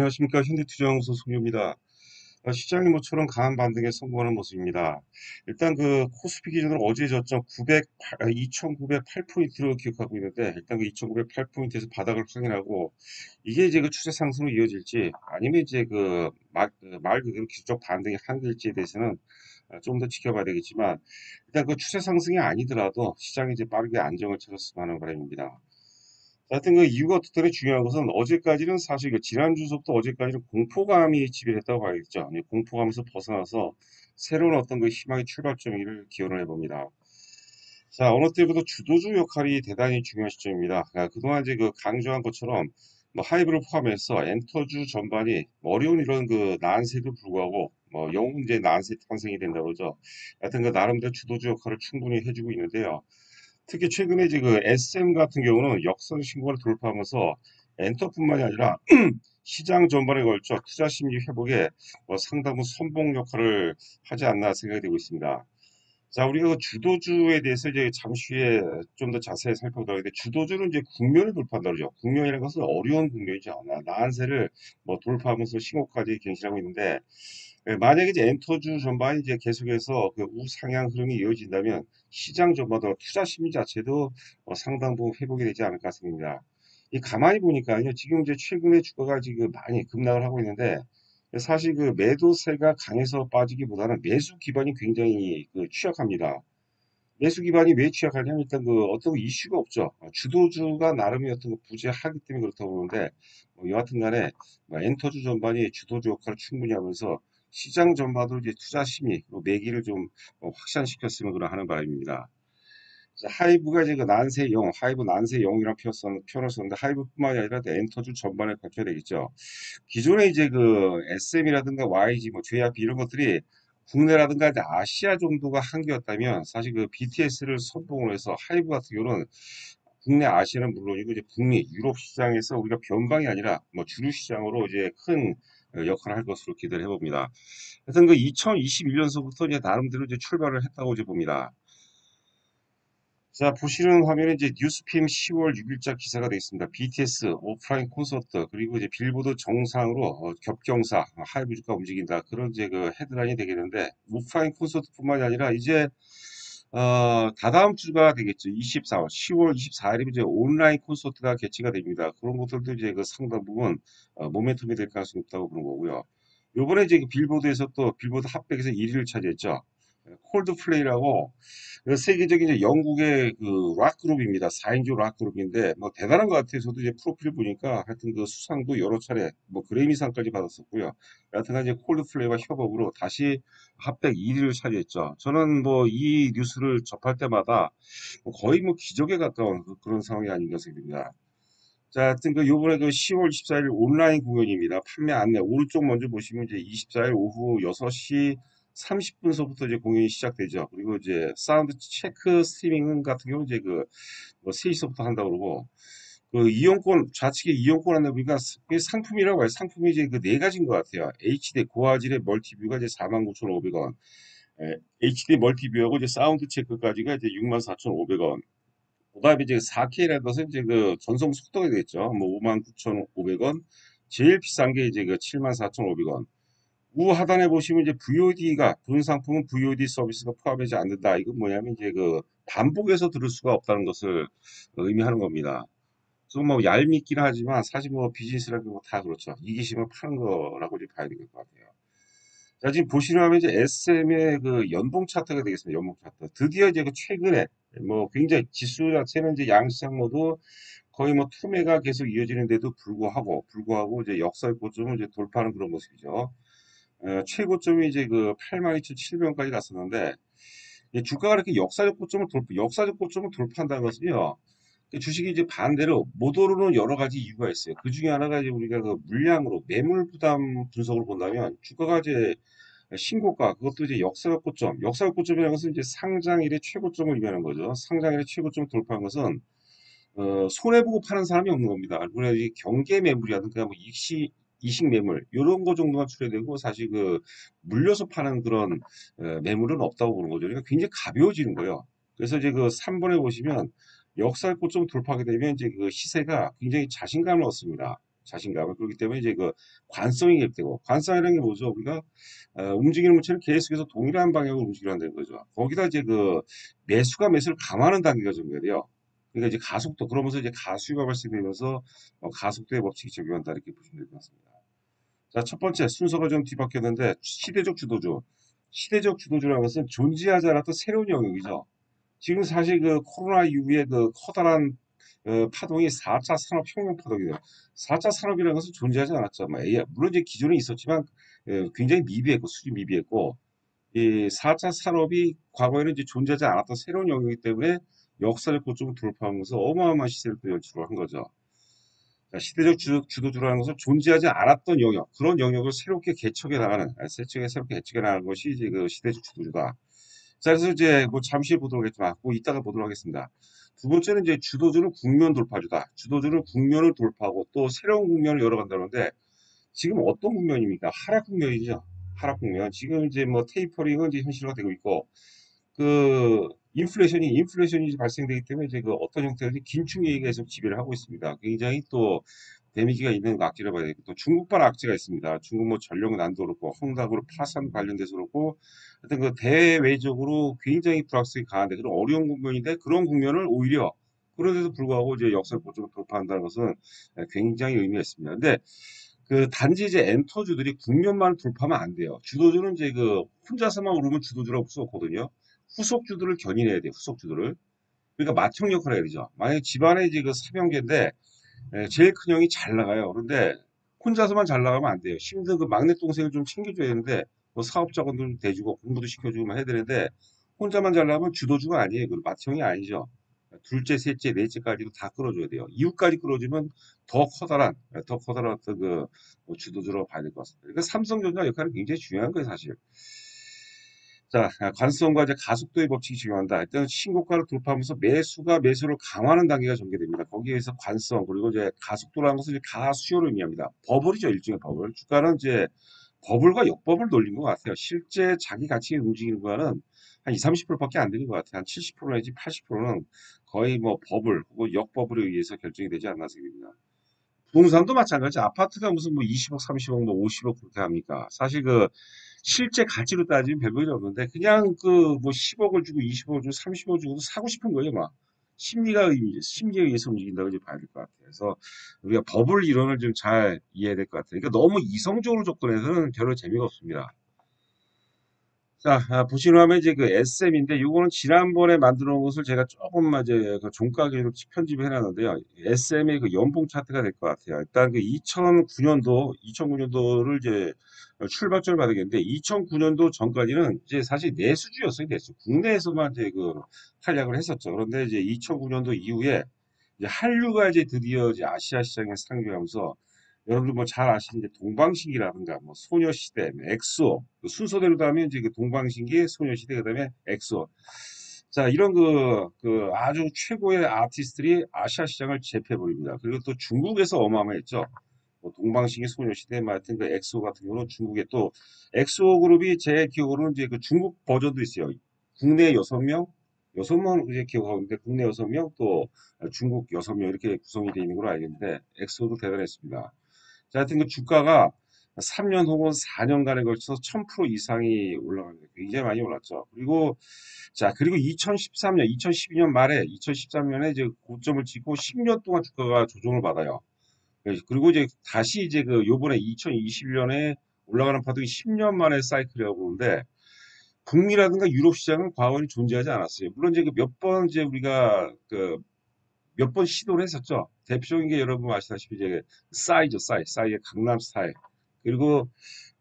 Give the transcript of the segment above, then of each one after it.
안녕하십니까. 현대투자연구소 송유입니다. 시장이 모처럼 강한 반등에 성공하는 모습입니다. 일단 그 코스피 기준으로 어제 저점 2,908포인트로 기록하고 있는데, 일단 그 2,908포인트에서 바닥을 확인하고, 이게 이제 그 추세 상승으로 이어질지, 아니면 이제 말 그대로 기술적 반등이 한계일지에 대해서는 좀 더 지켜봐야 되겠지만, 일단 그 추세 상승이 아니더라도 시장이 이제 빠르게 안정을 찾았으면 하는 바람입니다. 하여튼 그 이유가 어떻든 중요한 것은 어제까지는 사실 그 지난주부터 어제까지는 공포감이 지배했다고 봐야겠죠. 이 공포감에서 벗어나서 새로운 어떤 그 희망의 출발점을 기원을 해봅니다. 자, 어느 때보다 주도주 역할이 대단히 중요한 시점입니다. 그동안 이제 그 강조한 것처럼 뭐 하이브를 포함해서 엔터주 전반이 어려운 이런 그 난세에도 불구하고 뭐 영웅 이제 난세 탄생이 된다고 그러죠. 하여튼 그 나름대로 주도주 역할을 충분히 해주고 있는데요. 특히 최근에 이제 그 SM 같은 경우는 역선 신고를 돌파하면서 엔터뿐만이 아니라 시장 전반에 걸쳐 투자 심리 회복에 상당한 선봉 역할을 하지 않나 생각이 되고 있습니다. 자, 우리가 그 주도주에 대해서 이제 잠시 후에 좀 더 자세히 살펴보도록 하는데, 주도주는 이제 국면을 돌파한다 그러죠. 국면이라는 것은 어려운 국면이죠. 나한세를 뭐 돌파하면서 신호까지 갱신하고 있는데, 만약에 이제 엔터주 전반이 이제 계속해서 그 우상향 흐름이 이어진다면 시장 전반도 투자 심리 자체도 상당 부분 회복이 되지 않을까 생각합니다. 이 가만히 보니까요, 지금 이제 최근에 주가가 지금 많이 급락을 하고 있는데, 사실 그 매도세가 강해서 빠지기보다는 매수 기반이 굉장히 그 취약합니다. 매수 기반이 왜 취약하냐면 일단 그 어떤 이슈가 없죠. 주도주가 나름의 어떤 그 부재하기 때문에 그렇다고 보는데, 여하튼 간에 엔터주 전반이 주도주 역할을 충분히 하면서 시장 전반으로 이제 투자 심리, 그리고 매기를 좀 확산시켰으면 그런 하는 바람입니다. 하이브가 이제 그 난세용, 하이브 난세용이라는 표현을 썼는데, 하이브뿐만이 아니라 엔터주 전반에 갖춰야 되겠죠. 기존에 이제 그 SM이라든가 YG, 뭐 JYP 이런 것들이 국내라든가 이제 아시아 정도가 한계였다면, 사실 그 BTS를 선봉을 해서 하이브 같은 경우는 국내 아시아는 물론이고 이제 북미, 유럽 시장에서 우리가 변방이 아니라 뭐 주류 시장으로 이제 큰 역할을 할 것으로 기대를 해봅니다. 하여튼 그 2021년서부터 이제 나름대로 이제 출발을 했다고 이제 봅니다. 자, 보시는 화면에 이제 뉴스핌 10월 6일자 기사가 되어 있습니다. BTS 오프라인 콘서트, 그리고 이제 빌보드 정상으로 겹경사 하이브 주가 움직인다, 그런 이제 그 헤드라인이 되겠는데, 오프라인 콘서트뿐만이 아니라 이제 다다음 주가 되겠죠. 24월 10월 24일이면 이제 온라인 콘서트가 개최가 됩니다. 그런 것들도 이제 그 상당 부분 모멘텀이 될 가능성이 있다고 보는 거고요. 요번에 이제 그 빌보드에서 또 빌보드 핫백에서 1위를 차지했죠. 콜드플레이라고 세계적인 이제 영국의 그 락 그룹입니다. 4인조 락 그룹인데 뭐 대단한 것 같아요. 저도 이제 프로필 보니까 하여튼 그 수상도 여러 차례 뭐 그래미상까지 받았었고요. 여하튼 이제 콜드플레이와 협업으로 다시 핫백 1위를 차지했죠. 저는 뭐 이 뉴스를 접할 때마다 뭐 거의 뭐 기적에 가까운 그런 상황이 아닌가 생각됩니다. 자, 하여튼 그 요번에 그 10월 24일 온라인 공연입니다. 판매 안내 오른쪽 먼저 보시면 이제 24일 오후 6시 30분서부터 이제 공연이 시작되죠. 그리고 이제 사운드 체크 스트리밍 같은 경우 이제 그뭐 3시서부터 한다고 그러고, 그 이용권 좌측에 이용권 안내 보니까 그게 상품이라고 해요. 상품이 이제 그 네 가지인 것 같아요. HD 고화질의 멀티뷰가 이제 49,500원, HD 멀티뷰하고 이제 사운드 체크까지가 이제 64,500원. 그다음에 이제 4K라는 것은 이제 그 전송 속도가 되겠죠. 뭐 59,500원. 제일 비싼 게 이제 그 74,500원. 우하단에 보시면 이제 VOD가 본 상품은 VOD 서비스가 포함되지 않는다. 이건 뭐냐면 이제 그 반복해서 들을 수가 없다는 것을 의미하는 겁니다. 좀 뭐 얄밉긴 하지만 사실 뭐 비즈니스라는 거다 그렇죠. 이기심을 파는 거라고 이제 봐야 될 것 같아요. 자, 지금 보시면 이제 SM의 그 연봉 차트가 되겠습니다. 연봉 차트. 드디어 이제 그 최근에 뭐 굉장히 지수 자체는 이제 양시장 모두 거의 뭐 투매가 계속 이어지는데도 불구하고 이제 역사의 고점을 이제 돌파하는 그런 모습이죠. 최고점이 이제 그 82,700원까지 갔었는데, 이 주가가 이렇게 역사적 고점을 돌파한다는 것은요, 주식이 이제 반대로 못 오르는 여러 가지 이유가 있어요. 그 중에 하나가 이제 우리가 그 물량으로 매물 부담 분석을 본다면, 주가가 이제 신고가, 그것도 이제 역사적 고점, 역사적 고점이라는 것은 이제 상장일의 최고점을 의미하는 거죠. 상장일의 최고점을 돌파한 것은 손해보고 파는 사람이 없는 겁니다. 우리가 이 경계 매물이라든가 뭐 이식 매물 이런 거 정도만 추려되고, 사실 그 물려서 파는 그런 매물은 없다고 보는 거죠. 그러니까 굉장히 가벼워지는 거예요. 그래서 이제 그 3번에 보시면 역사의 고점 돌파하게 되면 이제 그 시세가 굉장히 자신감을 얻습니다. 자신감을. 그렇기 때문에 이제 그 관성이 개입되고, 관성이라는 게 뭐죠? 우리가 움직이는 물체는 계속해서 동일한 방향으로 움직이라는 거죠. 거기다 이제 그 매수가 매수를 감하는 단계가 전개가 돼요. 그러니까 이제 가속도, 그러면서 이제 가수가 발생되면서 가속도의 법칙이 적용한다, 이렇게 보시면 될 것 같습니다. 자, 첫 번째 순서가 좀 뒤바뀌었는데, 시대적 주도주. 시대적 주도주라는 것은 존재하지 않았던 새로운 영역이죠. 지금 사실 그 코로나 이후에 그 커다란 파동이 4차 산업혁명 파동이에요. 4차 산업이라는 것은 존재하지 않았죠. 뭐 AI, 물론 이제 기존에 있었지만 굉장히 미비했고, 수준 미비했고, 이 4차 산업이 과거에는 이제 존재하지 않았던 새로운 영역이기 때문에 역사적 고점을 돌파하면서 어마어마한 시세를 또 연출을 한 거죠. 자, 시대적 주도주라는 것은 존재하지 않았던 영역, 그런 영역을 새롭게 개척해 나가는, 새롭게 개척해 나가는 것이 이제 그 시대적 주도주다. 자, 그래서 이제 뭐 잠시 보도록 하겠지만, 뭐 이따가 보도록 하겠습니다. 두 번째는 이제 주도주는 국면 돌파주다. 주도주는 국면을 돌파하고 또 새로운 국면을 열어간다는데, 지금 어떤 국면입니까? 하락 국면이죠. 하락 국면. 지금 이제 뭐 테이퍼링은 이제 현실화되고 있고, 그 인플레이션이 발생되기 때문에 이제 그 어떤 형태로든 긴축 얘기가 계속 지배를 하고 있습니다. 굉장히 또 데미지가 있는 악재를 봐야 되고, 또 중국발 악재가 있습니다. 중국 뭐 전력 난도 그렇고 헝다그룹 파산 관련돼서 그렇고, 하여튼 그 대외적으로 굉장히 불확실성이 강한데 그런 어려운 국면인데, 그런 국면을 오히려 그런데도 불구하고 이제 역사 고점을 돌파한다는 것은 굉장히 의미가 있습니다. 근데 그 단지 이제 엔터주들이 국면만 돌파하면 안 돼요. 주도주는 이제 그 혼자서만 오르면 주도주라고 볼 수 없거든요. 후속주들을 견인해야 돼요. 후속주들을. 그러니까 맏형 역할을 해야 되죠. 만약에 집안에 이제 그 사명계인데 제일 큰 형이 잘 나가요. 그런데 혼자서만 잘 나가면 안 돼요. 힘든 그 막내 동생을 좀 챙겨줘야 되는데 뭐 사업 자금도 대주고 공부도 시켜주고 해야 되는데, 혼자만 잘 나가면 주도주가 아니에요. 그 맏형이 아니죠. 둘째, 셋째, 넷째까지도 다 끌어줘야 돼요. 이후까지 끌어주면 더 커다란 어떤 그 주도주라고 봐야 될 것 같습니다. 그러니까 삼성전자 역할은 굉장히 중요한 거예요, 사실. 자, 관성과 이제 가속도의 법칙이 중요한다. 일단 신고가를 돌파하면서 매수가 매수를 강화하는 단계가 전개됩니다. 거기에서 관성, 그리고 이제 가속도라는 것은 이제 가수요를 의미합니다. 버블이죠, 일종의 버블. 주가는 이제 버블과 역버블 돌린 것 같아요. 실제 자기 가치가 움직이는 거는 한 20, 30%밖에 안 되는 것 같아요. 한 70% 내지 80%는 거의 뭐 버블 혹은 역버블에 의해서 결정이 되지 않나 생각됩니다. 부동산도 마찬가지. 아파트가 무슨 뭐 20억, 30억, 뭐 50억 그렇게 합니까? 사실 그 실제 가치로 따지면 별 볼일 없는데, 그냥 그 뭐 10억을 주고 20억을 주고 30억을 주고도 사고 싶은 거예요, 막. 심리에 의해서 움직인다고 이제 봐야 될 것 같아요. 그래서 우리가 버블 이론을 좀 잘 이해해야 될 것 같아요. 그러니까 너무 이성적으로 접근해서는 별로 재미가 없습니다. 자, 보시면 이제 그 SM인데, 요거는 지난번에 만들어 놓은 것을 제가 조금만 이제 그 종가계로 편집을 해놨는데요. SM의 그 연봉 차트가 될 것 같아요. 일단 그 2009년도를 이제 출발점을 받겠는데, 2009년도 전까지는 이제 사실 내수주였어요, 내수. 국내에서만 이제 그 활약을 했었죠. 그런데 이제 2009년도 이후에 이제 한류가 이제 드디어 이제 아시아 시장에 상륙하면서, 여러분들 뭐 잘 아시는 이제 동방신기라든가 뭐 소녀시대, 뭐 엑소, 그 순서대로 가면 이제 그 동방신기, 소녀시대, 그다음에 엑소. 자, 이런 그 아주 최고의 아티스트들이 아시아 시장을 제패해버립니다. 그리고 또 중국에서 어마어마했죠. 뭐 동방신기, 소녀시대, 뭐 하여튼 그 엑소 같은 경우는 중국에 또, 엑소 그룹이 제 기억으로는 이제 그 중국 버전도 있어요. 국내 6명, 6명 이제 기억하고 있는데, 국내 6명 또 중국 6명 이렇게 구성이 되어 있는 걸로 알겠는데, 엑소도 대단했습니다. 자, 하여튼 그 주가가 3년 혹은 4년간에 걸쳐서 1000% 이상이 올라갑니다. 굉장히 많이 올랐죠. 그리고 2013년, 2012년 말에 2013년에 이제 고점을 찍고 10년 동안 주가가 조정을 받아요. 그리고 이제 다시 이제 그 요번에 2021년에 올라가는 파동이 10년 만에 사이클이라고 보는데, 북미라든가 유럽 시장은 과거에는 존재하지 않았어요. 물론 이제 몇 번 이제 우리가 그 몇 번 시도를 했었죠. 대표적인 게 여러분 아시다시피 이제 싸이의 강남 스타일. 그리고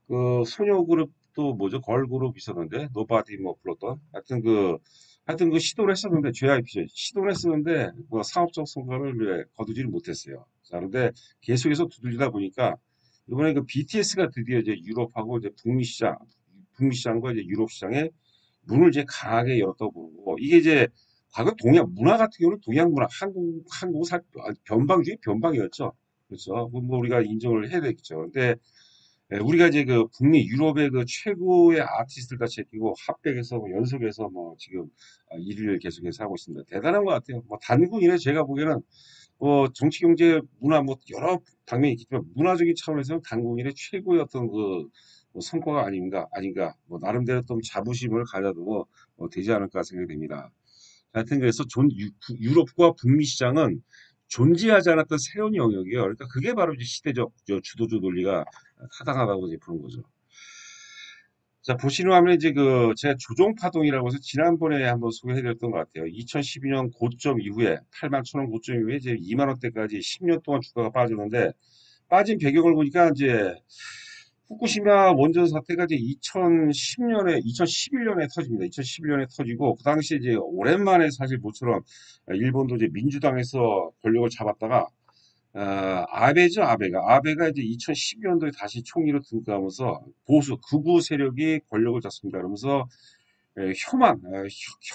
그 소녀 그룹도 뭐죠? 걸 그룹 있었는데, 노바디 뭐 불렀던. 하여튼 그 시도를 했었는데, JYP 시도를 했었는데 뭐 상업적 성과를 거두지를 못했어요. 자, 그런데 계속해서 두들리다 보니까 이번에 그 BTS가 드디어 이제 유럽하고 이제 북미 시장과 이제 유럽 시장에 문을 이제 강하게 열었다고 보고, 이게 이제 과거 동양 문화 같은 경우는 동양 문화, 한국 변방 중에 변방이었죠. 그렇죠. 뭐 우리가 인정을 해야 되겠죠. 근데 우리가 이제 그 북미 유럽의 그 최고의 아티스트들 같이 끼고 핫백에서 뭐 연속해서 뭐 지금 1위를 계속해서 하고 있습니다. 대단한 것 같아요. 뭐 단군이네, 제가 보기에는 정치, 경제, 문화 뭐 여러 방면이 있겠지만 문화적인 차원에서 당군일의 최고의 어떤 뭐 성과가 아닌가 뭐 나름대로 좀 자부심을 가져도 되지 않을까 생각이 됩니다. 하여튼 그래서 유럽과 북미 시장은 존재하지 않았던 새로운 영역이에요. 그러니까 그게 바로 이제 시대적 주도주 논리가 타당하다고 이제 보는 거죠. 자, 보시는 화면에 이제 제가 조종파동이라고 해서 지난번에 한번 소개해드렸던 것 같아요. 2012년 고점 이후에 8만 1천 원 고점 이후에 이제 2만 원대까지 10년 동안 주가가 빠졌는데 빠진 배경을 보니까 이제 후쿠시마 원전 사태가 이제 2011년에 터집니다. 2011년에 터지고 그 당시에 이제 오랜만에 사실 모처럼 일본도 이제 민주당에서 권력을 잡았다가 아베죠, 아베가 이제 2012년도에 다시 총리로 등극하면서 보수, 극우 세력이 권력을 잡습니다. 그러면서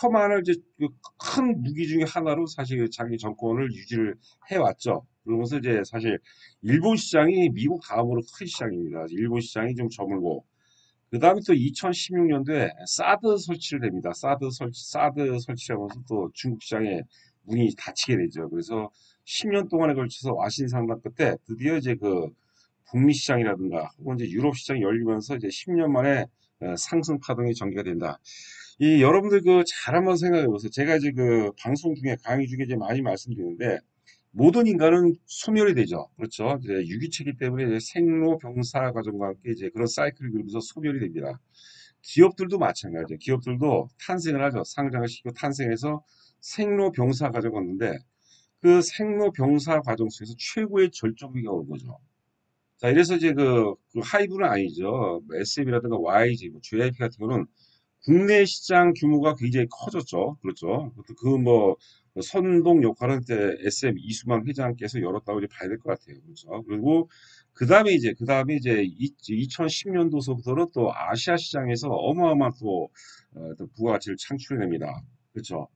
혐한을 이제 그큰 무기 중에 하나로 사실 자기 정권을 유지를 해왔죠. 그러면서 이제 사실 일본 시장이 미국 다음으로 큰 시장입니다. 일본 시장이 좀 저물고, 그 다음에 또 2016년도에 사드 설치를 됩니다. 사드 설치하면서 또 중국 시장에 문이 닫히게 되죠. 그래서 10년 동안에 걸쳐서 와신 상담 끝에 드디어 이제 북미 시장이라든가 혹은 이제 유럽 시장이 열리면서 이제 10년 만에 상승 파동이 전개가 된다. 이 여러분들 잘 한번 생각해 보세요. 제가 이제 방송 중에 강의 중에 이제 많이 말씀드리는데 모든 인간은 소멸이 되죠. 그렇죠. 이제 유기체이기 때문에 이제 생로병사 과정과 함께 이제 그런 사이클을 그리면서 소멸이 됩니다. 기업들도 마찬가지예요. 기업들도 탄생을 하죠. 상장을 시키고 탄생해서 생로병사 과정을 걷는데 그 생로병사 과정 속에서 최고의 절정기가 오는 거죠. 자, 이래서 이제 하이브는 아니죠. SM이라든가 YG, 뭐 JYP 같은 거는 국내 시장 규모가 굉장히 커졌죠. 그렇죠. 뭐 선동 역할은 때 SM 이수만 회장께서 열었다고 이제 봐야 될 것 같아요. 그렇죠. 그리고 그 다음에 이제 2010년도서부터는 또 아시아 시장에서 어마어마한 또 부가가치를 창출해냅니다. 그렇죠.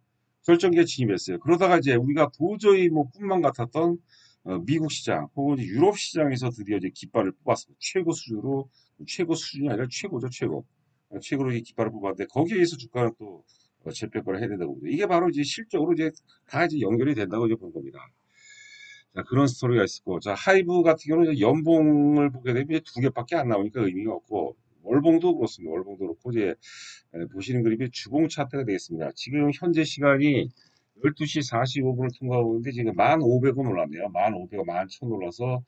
결정기에 진입했어요. 그러다가 이제 우리가 도저히 뭐 꿈만 같았던 미국 시장 혹은 유럽 시장에서 드디어 이제 깃발을 뽑았습니다. 최고 수준이 아니라 최고죠, 최고. 최고로 이 깃발을 뽑았는데 거기에 의해서 주가는 또 재평가를 해야 된다고 봅니다. 이게 바로 이제 실적으로 이제 다 이제 연결이 된다고 이제 본 겁니다. 자, 그런 스토리가 있었고, 자, 하이브 같은 경우는 이제 연봉을 보게 되면 이제 두 개밖에 안 나오니까 의미가 없고, 월봉도 그렇습니다. 월봉도 그렇고, 이제 보시는 그림이 주봉 차트가 되겠습니다. 지금 현재 시간이 12시 45분을 통과하고 있는데 지금 1,500원 올랐네요. 1,500원, 11,000원 올라서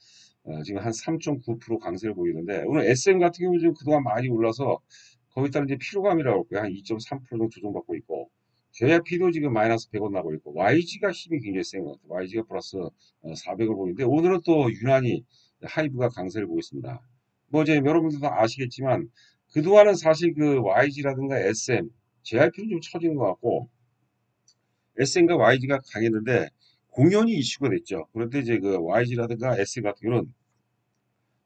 지금 한 3.9% 강세를 보이는데 오늘 SM 같은 경우 지금 그동안 많이 올라서 거기에 따른 이제 피로감이라고 할까요? 한 2.3% 정도 조정받고 있고 JYP도 지금 마이너스 100원 나고 있고 YG가 힘이 굉장히 센 것 같아요. YG가 플러스 400을 보이는데 오늘은 또 유난히 하이브가 강세를 보고 있습니다. 뭐 이제 여러분들도 아시겠지만 그동안은 사실 YG라든가 SM, JYP는 좀 처지는 것 같고 SM과 YG가 강했는데 공연이 이슈가 됐죠. 그런데 이제 YG라든가 SM 같은 경우는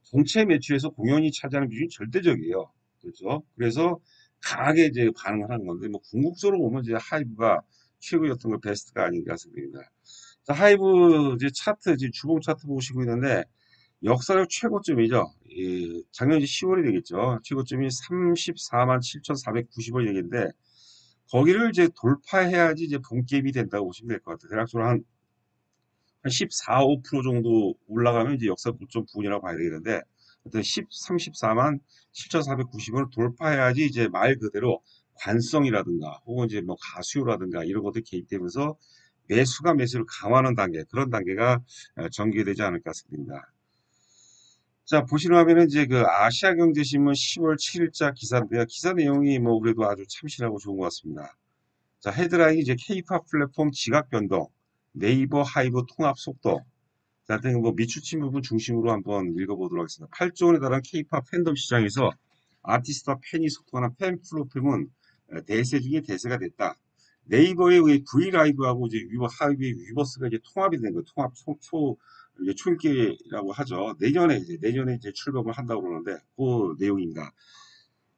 전체 매출에서 공연이 차지하는 비중이 절대적이에요. 그렇죠? 그래서 강하게 이제 반응을 하는 건데 뭐 궁극적으로 보면 이제 하이브가 최고였던 거 베스트가 아닌가 생각됩니다. 자, 하이브 이제 차트, 이제 주봉 차트 보시고 있는데 역사적 최고점이죠. 작년 10월이 되겠죠. 최고점이 34만 7,490원이 되겠는데 거기를 이제 돌파해야지 이제 본게임이 된다고 보시면 될 것 같아요. 대략적으로 한 14, 5% 정도 올라가면 이제 역사 고점 부분이라고 봐야 되겠는데 하여튼 34만 7,490원을 돌파해야지 이제 말 그대로 관성이라든가 혹은 이제 뭐 가수요라든가 이런 것들이 개입되면서 매수가 매수를 강화하는 단계 그런 단계가 전개되지 않을까 싶습니다. 자, 보시는 화면은 이제 아시아경제신문 10월 7일자 기사인데요. 기사 내용이 뭐 그래도 아주 참신하고 좋은 것 같습니다. 자, 헤드라인이 이제 K-팝 플랫폼 지각 변동, 네이버 하이브 통합 속도. 자, 하여튼 뭐 미추친 부분 중심으로 한번 읽어보도록 하겠습니다. 8조 원에 달하는 K-팝 팬덤 시장에서 아티스트와 팬이 소통하는 팬 플랫폼은 대세 중에 대세가 됐다. 네이버의 브이라이브하고 이제 하이브의 위버스가 이제 통합이 된 거예요. 이제 초읽기라고 하죠. 내년에 이제 출범을 한다고 그러는데 그 내용입니다.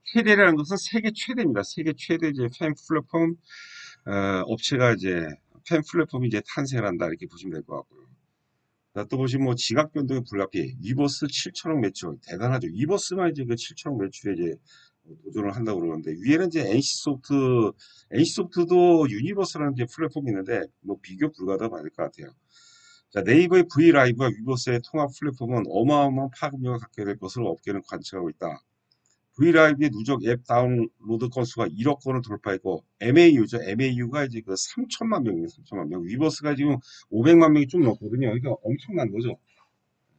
최대라는 것은 세계 최대입니다. 세계 최대 이제 팬 플랫폼 업체가 이제 팬 플랫폼이 이제 탄생을 한다 이렇게 보시면 될 것 같고요. 자, 또 보시면 뭐 지각 변동의 불가피 위버스 7천억 매출 대단하죠. 위버스만 이제 7천억 매출에 이제 도전을 한다고 그러는데 위에는 이제 NC소프트도 유니버스라는 이제 플랫폼이 있는데 뭐 비교 불가하다고 봐야 될 것 같아요. 자, 네이버의 브이라이브와 위버스의 통합 플랫폼은 어마어마한 파급력을 갖게 될 것으로 업계는 관측하고 있다. 브이라이브의 누적 앱 다운로드 건수가 1억 건을 돌파했고, MAU죠. MAU가 이제 그 3천만 명이에요. 3천만 명. 위버스가 지금 500만 명이 좀 넘거든요. 그러니까 엄청난 거죠.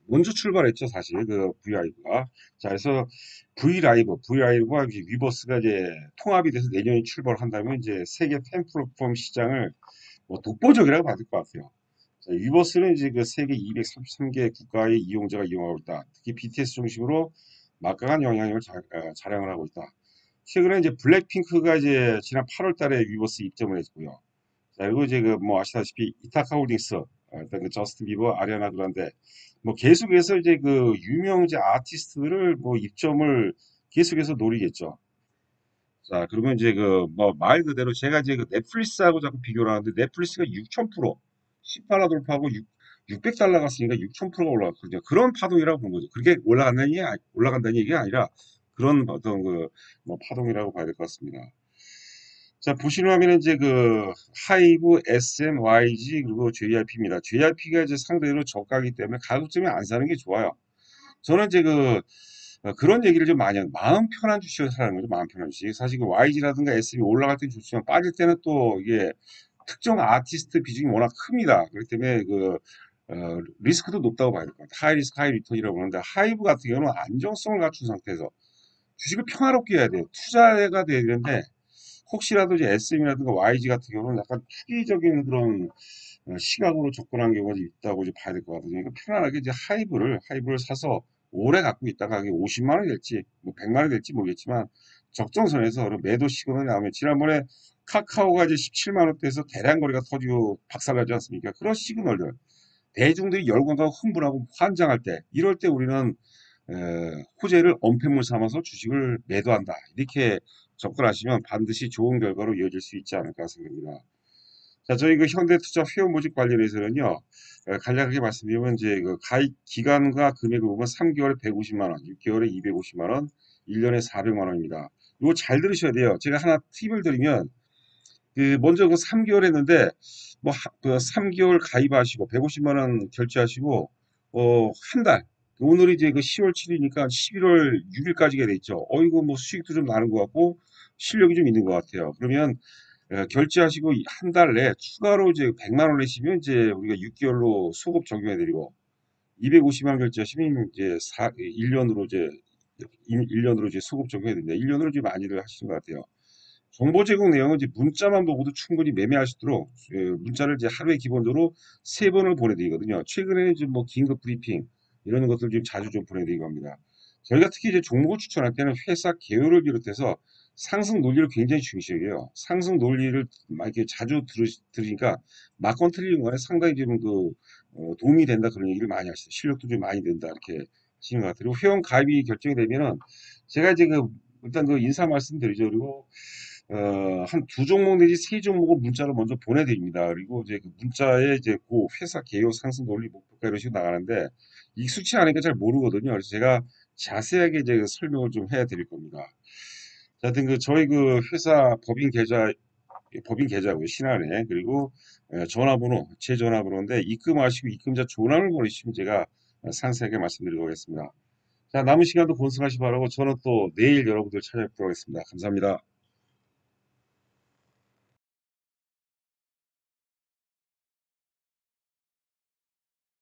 먼저 출발했죠, 사실 그 브이라이브가. 자, 그래서 브이라이브와 이제 위버스가 이제 통합이 돼서 내년에 출발을 한다면 이제 세계 팬 플랫폼 시장을 뭐 독보적이라고 받을 것 같아요. 자, 위버스는 이제 그 세계 233개 국가의 이용자가 이용하고 있다. 특히 BTS 중심으로 막강한 영향력을 자랑을 하고 있다. 최근에 이제 블랙핑크가 이제 지난 8월 달에 위버스 입점을 했고요. 자, 그리고 이제 그 뭐 아시다시피 이타카 홀딩스, 일단 그 저스틴 비버, 아리아나 그란데, 뭐 계속해서 이제 그 유명 이제 아티스트를 뭐 입점을 계속해서 노리겠죠. 자, 그러면 이제 그 뭐 말 그대로 제가 이제 그 넷플릭스하고 자꾸 비교를 하는데 넷플릭스가 6,000%, 10달러 돌파하고 600달러 갔으니까 6,000%가 올라갔거든요. 그런 파동이라고 본 거죠. 그게 올라간다는 얘기가 아니라 그런 어떤 그 뭐 파동이라고 봐야 될 것 같습니다. 자, 보시는 화면은 이제 그 하이브, SM, YG 그리고 JYP입니다. JYP가 이제 상대로 저가이기 때문에 가급적이면 안 사는 게 좋아요. 저는 이제 그런 얘기를 좀 많이 마음 편한 주식을 사는 거죠. 마음 편한 주식. 사실 그 YG라든가 SM이 올라갈 때는 좋지만 빠질 때는 또 이게 특정 아티스트 비중이 워낙 큽니다. 그렇기 때문에 리스크도 높다고 봐야 될 것 같아요. 하이 리스크, 하이 리턴이라고 하는데 하이브 같은 경우는 안정성을 갖춘 상태에서 주식을 평화롭게 해야 돼요. 투자가 돼야 되는데 혹시라도 이제 SM이라든가 YG 같은 경우는 약간 투기적인 그런 시각으로 접근한 경우가 있다고 이제 봐야 될 것 같거든요. 그러니까 편안하게 이제 하이브를 사서 오래 갖고 있다가 이게 50만 원이 될지 뭐 100만 원이 될지 모르겠지만 적정선에서 매도 시그널이 나오면 지난번에 카카오가 이제 17만 원대에서 대량 거래가 터지고 박살나지 않습니까? 그런 시그널들 대중들이 열광하고 흥분하고 환장할 때 이럴 때 우리는 호재를 엄폐물 삼아서 주식을 매도한다. 이렇게 접근하시면 반드시 좋은 결과로 이어질 수 있지 않을까 생각합니다. 자, 저희 그 현대투자 회원 모집 관련해서는요, 간략하게 말씀드리면 이제 그 가입 기간과 금액을 보면 3개월에 150만 원, 6개월에 250만 원, 1년에 400만 원입니다. 이거 잘 들으셔야 돼요. 제가 하나 팁을 드리면 그 먼저 그 3개월 했는데 그 3개월 가입하시고 150만 원 결제하시고 한 달. 오늘이 이제 그 10월 7일이니까 11월 6일까지가 돼 있죠. 이거 뭐 수익도 좀 나는 것 같고 실력이 좀 있는 것 같아요. 그러면 결제하시고 한 달 내에 추가로 이제 100만 원 내시면 이제 우리가 6개월로 소급 적용해 드리고 250만 원 결제하시면 이제 1년으로 이제 1년으로 이제 소급 적용해 드립니다. 1년으로 이제 많이들 하시는 것 같아요. 정보 제공 내용은 이제 문자만 보고도 충분히 매매할 수 있도록 문자를 이제 하루에 기본적으로 3번을 보내드리거든요. 최근에는 이제 뭐 긴급 브리핑 이런 것들 좀 자주 좀 보내드리고 합니다. 저희가 특히 이제 종목을 추천할 때는 회사 개요를 비롯해서 상승 논리를 굉장히 중시해요. 상승 논리를 막 이렇게 자주 들으니까 맞건 틀리는 거에 상당히 지금 도움이 된다 그런 얘기를 많이 하시죠. 실력도 좀 많이 된다 이렇게 하시는 것 같아요. 그리고 회원 가입이 결정이 되면은 제가 이제 일단 인사 말씀드리죠. 그리고 한 두 종목 내지 세 종목을 문자로 먼저 보내드립니다. 그리고 이제 그 문자에 이제 회사 개요 상승 논리 목표가 이런 식으로 나가는데 익숙치 않으니까 잘 모르거든요. 그래서 제가 자세하게 이제 설명을 좀 해야 드릴 겁니다. 자, 하여튼 저희 회사 법인 계좌고요. 신한은행. 그리고 전화번호, 제 전화번호인데 입금하시고 입금자 전화를 보내주시면 제가 상세하게 말씀드리도록 하겠습니다. 자, 남은 시간도 번성하시 기 바라고 저는 또 내일 여러분들 찾아뵙도록 하겠습니다. 감사합니다.